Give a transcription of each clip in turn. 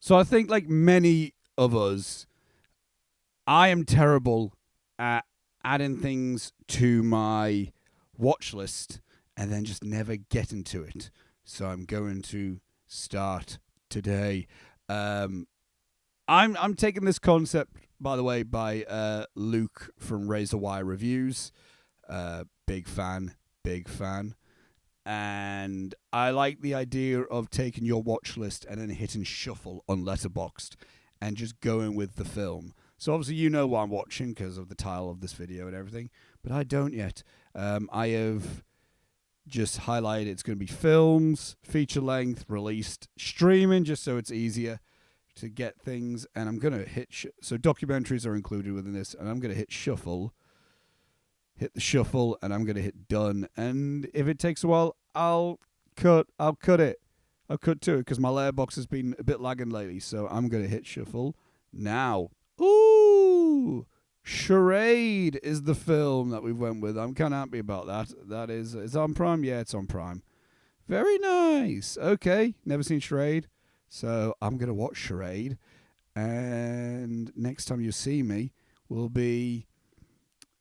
So I think, like many of us, I am terrible at adding things to my watch list and then just never getting to it. So I'm going to start today. Um, I'm taking this concept, by the way, by Luke from Razor Wire Reviews. Big fan, big fan. And I like the idea of taking your watch list and then hitting shuffle on Letterboxd and just going with the film. So obviously you know what I'm watching because of the title of this video and everything, but I don't yet. I have just highlighted it's going to be films, feature length, released, streaming, just so it's easier to get things. And I'm going to hit... so documentaries are included within this, and I'm going to hit shuffle. Hit the shuffle, and I'm going to hit done. And if it takes a while, I'll cut it. I'll cut to it because my letterbox has been a bit lagging lately. So I'm going to hit shuffle now. Ooh, Charade is the film that we went with. I'm kind of happy about that. That is on Prime? Yeah, it's on Prime. Very nice. Okay, never seen Charade. So I'm going to watch Charade. And next time you see me will be...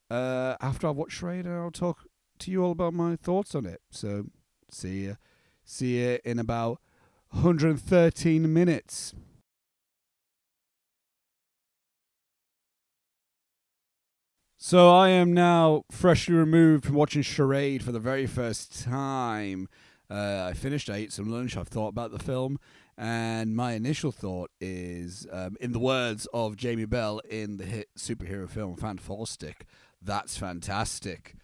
after I've watched Charade, I'll talk to you all about my thoughts on it. So, see you in about 113 minutes. So I am now freshly removed from watching Charade for the very first time. I finished, I ate some lunch, I've thought about the film, and my initial thought is, in the words of Jamie Bell in the hit superhero film Fantastic, that's fantastic.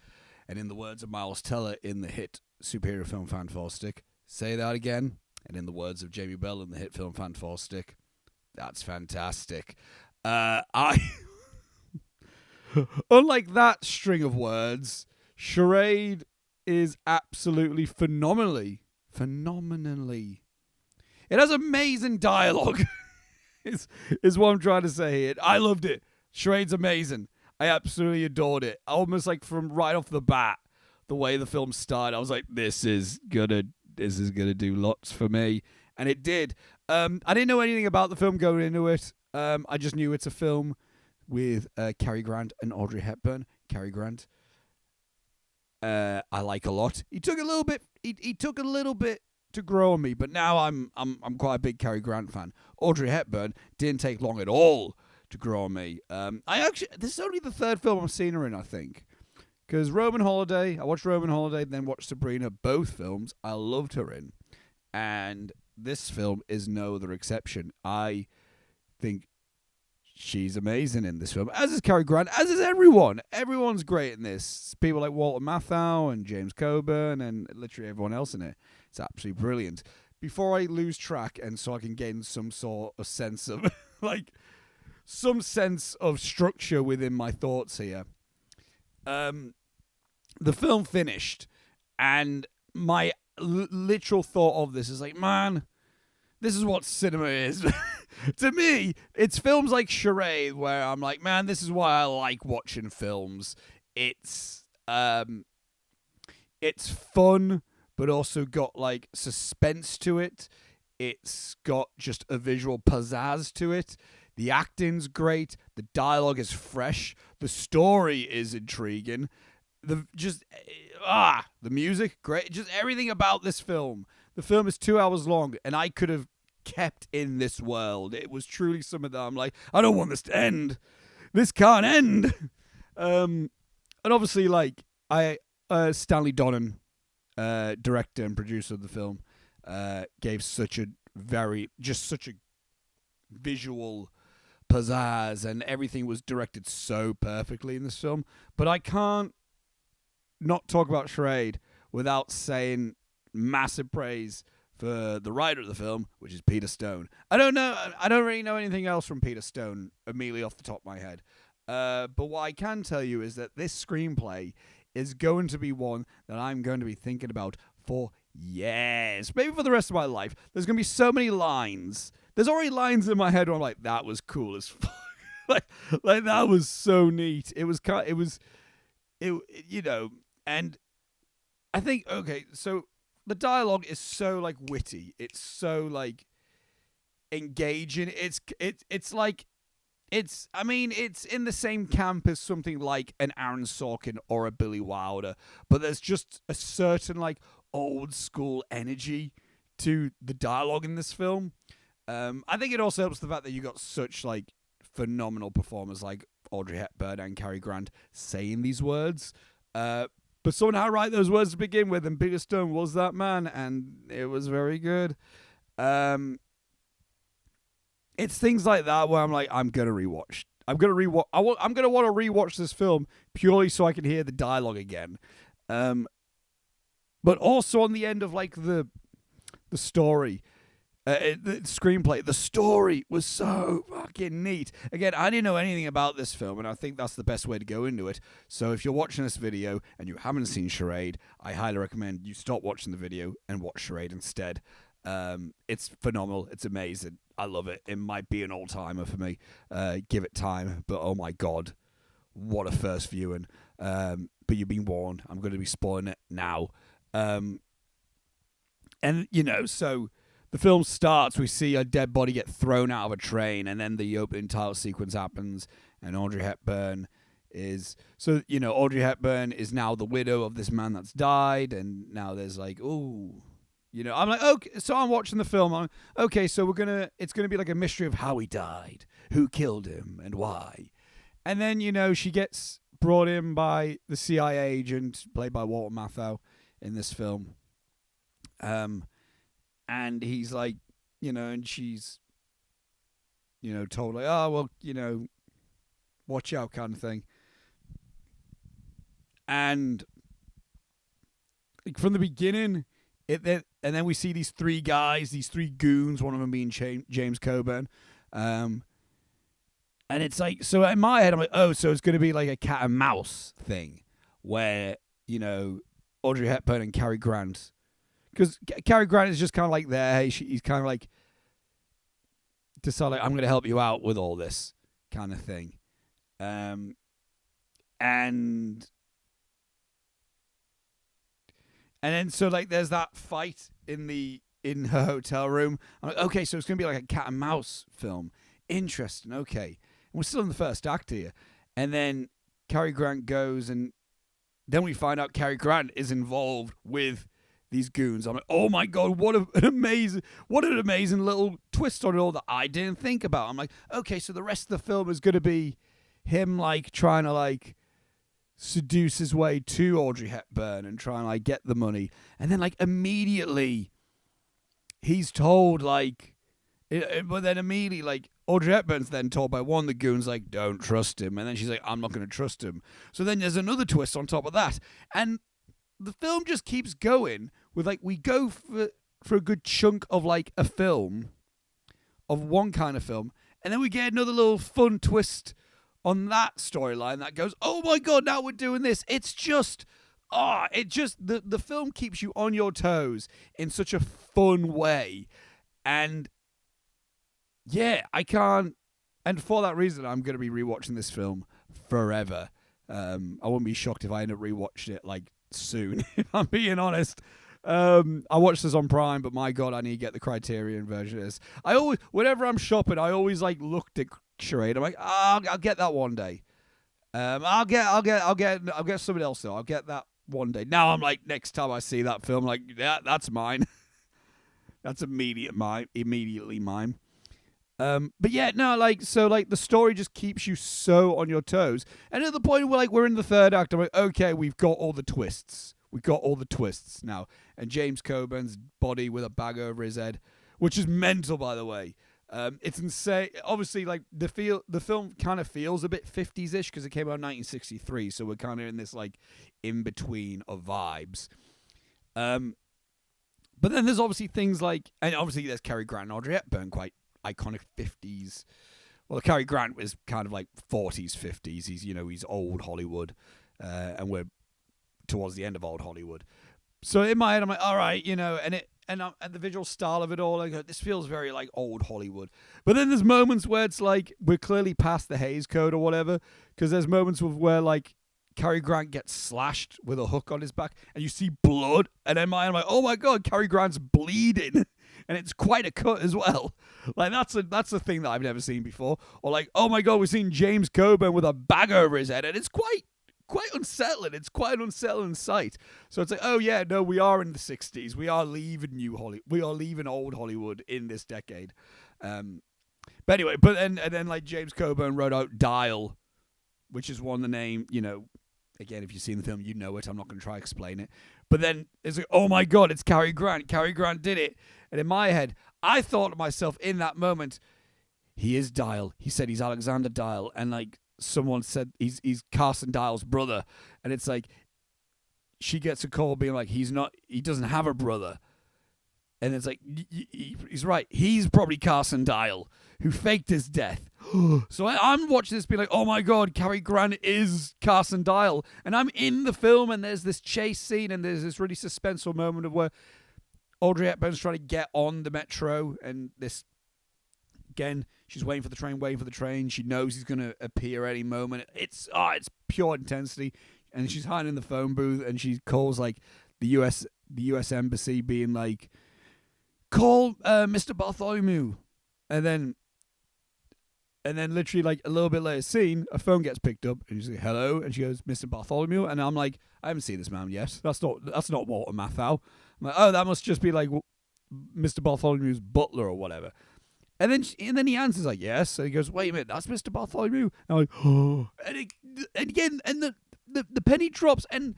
And in the words of Miles Teller in the hit superhero film Fantastic, say that again. And in the words of Jamie Bell in the hit film Fantastic, that's fantastic. I unlike that string of words, Charade is absolutely phenomenally. It has amazing dialogue. is what I'm trying to say here. I loved it. Charade's amazing. I absolutely adored it. Almost like from right off the bat, the way the film started, I was like, this is gonna do lots for me. And it did. I didn't know anything about the film going into it. I just knew it's a film with Cary Grant and Audrey Hepburn. Cary Grant, I like a lot. He took a little bit. He took a little bit to grow on me, but now I'm quite a big Cary Grant fan. Audrey Hepburn didn't take long at all to grow on me. This is only the third film I've seen her in, I think. Because I watched Roman Holiday, then watched Sabrina, both films I loved her in. And this film is no other exception. I think she's amazing in this film, as is Cary Grant, as is everyone. Everyone's great in this. People like Walter Matthau and James Coburn and literally everyone else in it. It's absolutely brilliant. Before I lose track, and so I can gain some sort of sense of, some sense of structure within my thoughts here. The film finished, and my literal thought of this is like, man, this is what cinema is. To me, it's films like Charade where I'm like, man, this is why I like watching films. It's fun, but also got like suspense to it. It's got just a visual pizzazz to it. The acting's great. The dialogue is fresh. The story is intriguing. The music, great. Just everything about this film. The film is 2 hours long, and I could have kept in this world. It was truly something that I'm like, I don't want this to end. This can't end. And obviously, Stanley Donen, director and producer of the film, gave such a visual pizzazz, and everything was directed so perfectly in this film. But I can't not talk about Charade without saying massive praise for the writer of the film, which is Peter Stone. I don't really know anything else from Peter Stone immediately off the top of my head. But what I can tell you is that this screenplay is going to be one that I'm going to be thinking about for years, maybe for the rest of my life. There's going to be so many lines. There's already lines in my head where I'm like, that was cool as fuck. like that was so neat. And I think, okay, so the dialogue is so witty. It's so engaging. It's like I mean, it's in the same camp as something like an Aaron Sorkin or a Billy Wilder, but there's just a certain like old school energy to the dialogue in this film. I think it also helps the fact that you got such like phenomenal performers like Audrey Hepburn and Cary Grant saying these words. But someone had to write those words to begin with, and Peter Stone was that man, and it was very good. It's things like that where I'm like, I'm gonna rewatch. I'm gonna want to rewatch this film purely so I can hear the dialogue again. But also on the end of like the story, the screenplay, the story was so fucking neat. Again, I didn't know anything about this film, and I think that's the best way to go into it. So if you're watching this video and you haven't seen Charade, I highly recommend you stop watching the video and watch Charade instead. It's phenomenal. It's amazing. I love it. It might be an all-timer for me. Give it time. But oh my God, what a first viewing. But you've been warned. I'm going to be spoiling it now. And, you know, so the film starts. We see a dead body get thrown out of a train. And then the opening title sequence happens. And Audrey Hepburn is... So, you know, Audrey Hepburn is now the widow of this man that's died. And now there's like, ooh... You know, I'm like, okay, so I'm watching the film. I'm okay, so it's gonna be like a mystery of how he died, who killed him, and why. And then, you know, she gets brought in by the CIA agent, played by Walter Matthau in this film. And he's like, you know, and she's, you know, told like, oh, well, you know, watch out kind of thing. And like, from the beginning... And then we see these three guys, these three goons, one of them being James Coburn. And it's like, so in my head, I'm like, oh, so it's going to be like a cat and mouse thing where, you know, Audrey Hepburn and Cary Grant. Because Cary Grant is just kind of like there. He's kind of like, decided, like, I'm going to help you out with all this kind of thing. And then so like there's that fight in her hotel room. I'm like, okay, so it's gonna be like a cat and mouse film. Interesting. Okay, and we're still in the first act here, and then Cary Grant goes, and then we find out Cary Grant is involved with these goons. I'm like, oh my God, what an amazing little twist on it all that I didn't think about. I'm like, okay, so the rest of the film is gonna be him like trying to like seduce his way to Audrey Hepburn and try and like get the money, and then like immediately he's told like but then immediately like Audrey Hepburn's then told by one of the goons like, don't trust him, and then she's like, I'm not going to trust him. So then there's another twist on top of that, and the film just keeps going with like, we go for a good chunk of like a film of one kind of film, and then we get another little fun twist on that storyline that goes, oh my God, now we're doing this. It's just, the film keeps you on your toes in such a fun way. And yeah, I can't, and for that reason, I'm going to be rewatching this film forever. I wouldn't be shocked if I end up rewatching it like soon, if I'm being honest. I watched this on Prime, but my God, I need to get the Criterion version of this. I always, whenever I'm shopping, I always like looked at Charade. I'm like, I'll get that one day. I'll get somebody else though. I'll get that one day. Now I'm like, next time I see that film, like, yeah, that's mine. That's immediately mine. But yeah, no, like, so like the story just keeps you so on your toes. And at the point where like we're in the third act, I'm like, okay, we've got all the twists. We got all the twists now. And James Coburn's body with a bag over his head, which is mental, by the way. It's insane. Obviously, like the film kind of feels a bit 50s-ish because it came out in 1963, so we're kind of in this like in between of vibes. But then there's obviously things like, and obviously there's Cary Grant and Audrey Hepburn, quite iconic 50s. Well, Cary Grant was kind of like 40s, 50s. He's old Hollywood, and we're towards the end of old Hollywood. So in my head, I'm like, all right, and the visual style of it all, I go, this feels very like old Hollywood. But then there's moments where it's like we're clearly past the Hays Code or whatever, because there's moments where like Cary Grant gets slashed with a hook on his back, and you see blood, and in my head, I'm like, oh my God, Cary Grant's bleeding. and it's quite a cut as well. Like that's a thing that I've never seen before. Or like, oh my god, we've seen James Coburn with a bag over his head, and it's quite unsettling. It's quite an unsettling sight. So it's like, oh yeah, no, we are in the 60s. We are leaving we are leaving old Hollywood in this decade. But anyway, and then like James Coburn wrote out Dial, which is one the name, again, if you've seen the film, you know it. I'm not going to try to explain it. But then it's like, oh my God, it's Cary Grant. Cary Grant did it. And in my head, I thought to myself in that moment, he is Dial. He said he's Alexander Dial. And like someone said he's Carson Dial's brother. And it's like, she gets a call being like, he doesn't have a brother. And it's like, he's right. He's probably Carson Dial, who faked his death. So I'm watching this being like, oh my God, Cary Grant is Carson Dial. And I'm in the film, and there's this chase scene, and there's this really suspenseful moment of where Audrey Hepburn's trying to get on the metro, and this, again, she's waiting for the train. She knows he's going to appear any moment. It's pure intensity. And she's hiding in the phone booth, and she calls like the US embassy being like, call Mr. Bartholomew. And then literally like a little bit later scene, a phone gets picked up and she's like, hello, and she goes, Mr. Bartholomew. And I'm like, I haven't seen this man yet. That's not Walter Matthau. I'm like, oh, that must just be like Mr. Bartholomew's butler or whatever. And then he answers like, yes. And he goes, wait a minute, that's Mr. Bartholomew. And I'm like, oh. And again, and the penny drops, and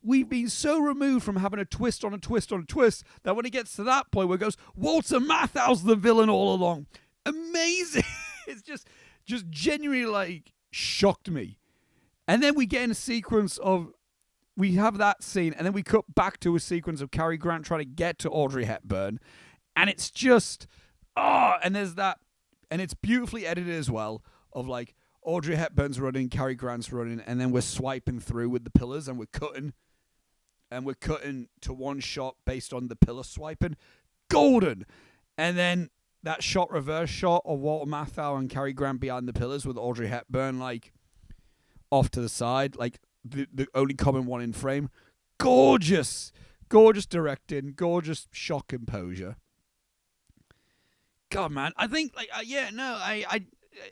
we've been so removed from having a twist on a twist on a twist that when it gets to that point where it goes, Walter Matthau's the villain all along. Amazing. It's just genuinely like shocked me. And then we get in a sequence of, we have that scene, and then we cut back to a sequence of Cary Grant trying to get to Audrey Hepburn. And it's just, and there's that, and it's beautifully edited as well, of like, Audrey Hepburn's running, Cary Grant's running, and then we're swiping through with the pillars, and we're cutting to one shot based on the pillar swiping. Golden. And then that reverse shot of Walter Matthau and Cary Grant behind the pillars with Audrey Hepburn like off to the side, like the only common one in frame. Gorgeous directing, gorgeous shot composure. God, man, I think like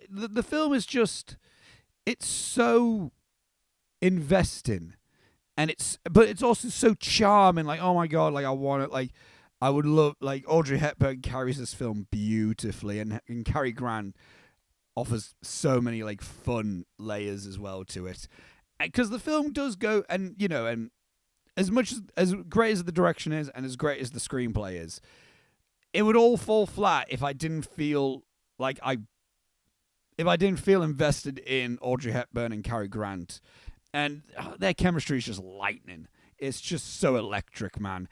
the film is just, it's so investing, but it's also so charming. Like, oh my God, like I want it. Like, I would love, like Audrey Hepburn carries this film beautifully, and Cary Grant offers so many like fun layers as well to it, because the film does go, and and as much as great as the direction is, and as great as the screenplay is, it would all fall flat if I didn't feel invested in Audrey Hepburn and Cary Grant. And their chemistry is just lightning. It's just so electric, man.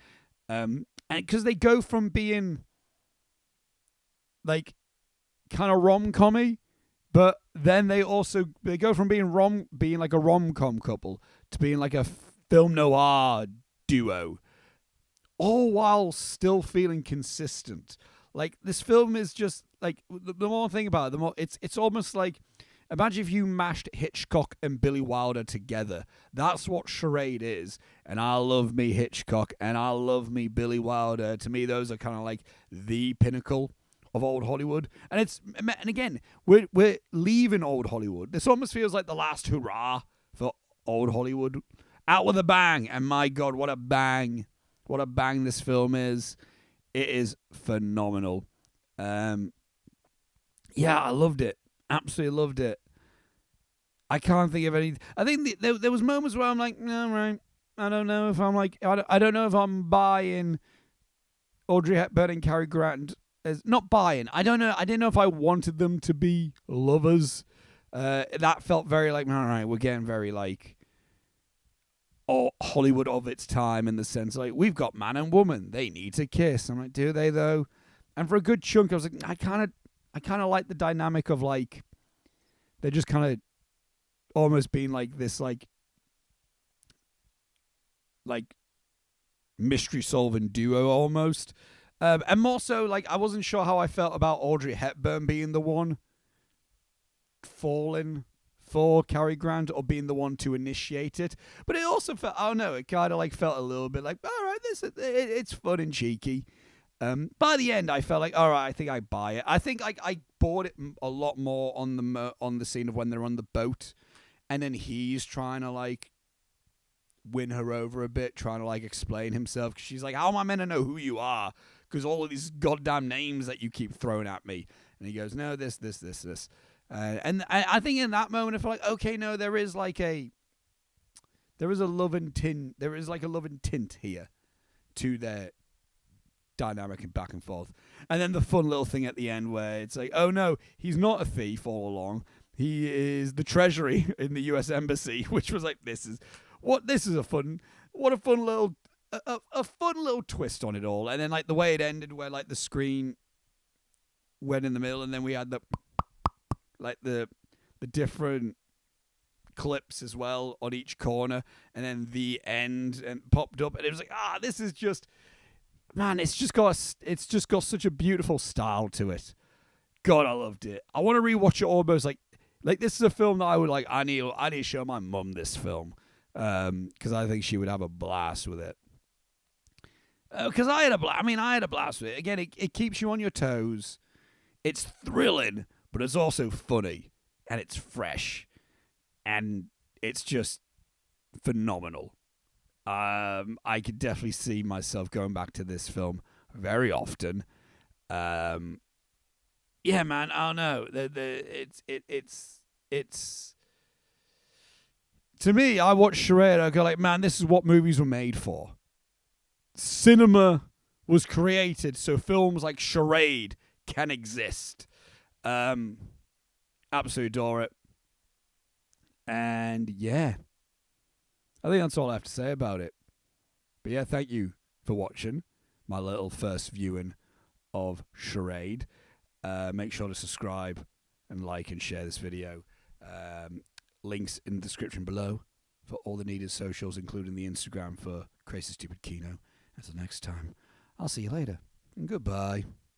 And because they go from being like kind of rom-commy, but then they go from being like a rom-com couple to being like a film noir duo, all while still feeling consistent. Like, this film is just like, the more I think about it, the more it's almost like, imagine if you mashed Hitchcock and Billy Wilder together. That's what Charade is. And I love me Hitchcock, and I love me Billy Wilder. To me, those are kind of like the pinnacle of old Hollywood. And again, we're leaving old Hollywood. This almost feels like the last hurrah for old Hollywood. Out with a bang. And my God, what a bang. What a bang this film is. It is phenomenal. Yeah, I loved it. Absolutely loved it. I can't think of any. I think there was moments where I'm like, no, right. I don't know if I'm like, I don't know if I'm buying Audrey Hepburn and Cary Grant. As not buying. I don't know. I didn't know if I wanted them to be lovers. That felt very like, all right, we're getting very like, Hollywood of its time, in the sense like, we've got man and woman, they need to kiss. I'm like, do they though? And for a good chunk I was like, I kind of like the dynamic of like, they're just kind of almost being like this like mystery solving duo almost, and more so like, I wasn't sure how I felt about Audrey Hepburn being the one falling for Cary Grant, or being the one to initiate it. But it also felt, I don't know, it kind of like felt a little bit like, all right, it's fun and cheeky. By the end, I felt like, all right, I think I buy it. I think I bought it a lot more on the scene of when they're on the boat, and then he's trying to like win her over a bit, trying to like explain himself. 'Cause she's like, how am I meant to know who you are? Because all of these goddamn names that you keep throwing at me. And he goes, no, this. And I think in that moment, I feel like, okay, no, there is like a love and tint. There is like a love and tint here to their dynamic and back and forth. And then the fun little thing at the end where it's like, oh no, he's not a thief all along. He is the treasury in the U.S. Embassy, which was like, what a fun little twist on it all. And then like the way it ended where like the screen went in the middle and then we had the different clips as well on each corner, and then the end and popped up, and it was like, this is just, man, it's just got such a beautiful style to it. God, I loved it. I want to rewatch it almost like this is a film that I would like. I need to show my mum this film because I think she would have a blast with it. Because I had a blast with it. Again, it keeps you on your toes. It's thrilling, but it's also funny, and it's fresh, and it's just phenomenal. I could definitely see myself going back to this film very often. Yeah, man, I don't know. It's to me, I watch Charade, I go like, man, this is what movies were made for. Cinema was created so films like Charade can exist. Absolutely adore it. And yeah, I think that's all I have to say about it. But yeah, thank you for watching my little first viewing of Charade. Make sure to subscribe and like and share this video. Links in the description below for all the needed socials, including the Instagram for Crazy Stupid Kino. Until next time, I'll see you later, and goodbye.